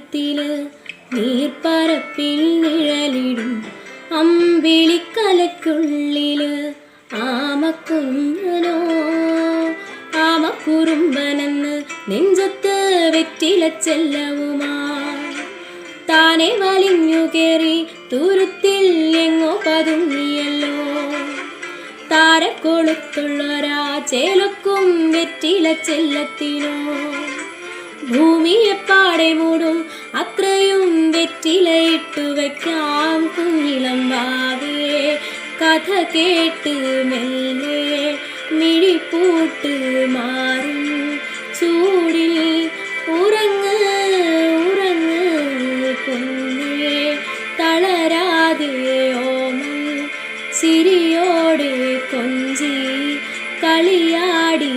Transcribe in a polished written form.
തുരുത്തില് നീർപ്പരപ്പിൽ നിഴലിടും അമ്പിളിക്കലയ്ക്കുള്ളില് ആമക്കുഞ്ഞനോ ആമക്കുറുമ്പനെന്ന് നെഞ്ചത്ത് വെറ്റില ചെല്ലവുമാ താനെ വലിഞ്ഞു കേറി തുരുത്തിൽ എങ്ങോ പതുങ്ങിയല്ലോ താരക്കൊളുത്തുള്ളൊരാ ചേലക്കും വെറ്റില ചെല്ലത്തിനോ ഭൂമിയെ പാടെ മൂടും അത്രയും വെറ്റിലയിട്ടു വയ്ക്കാം കുഞ്ഞിളം വാവേ കഥ കേട്ട് മെല്ലെ മിഴിപ്പൂട്ട് മാറും ചൂടിൽ ഉറങ്ങ് ഉറങ്ങ് പൊന്നേ തളരാതെ ഓമൽ ചിരിയോടെ കൊഞ്ചി കളിയാടി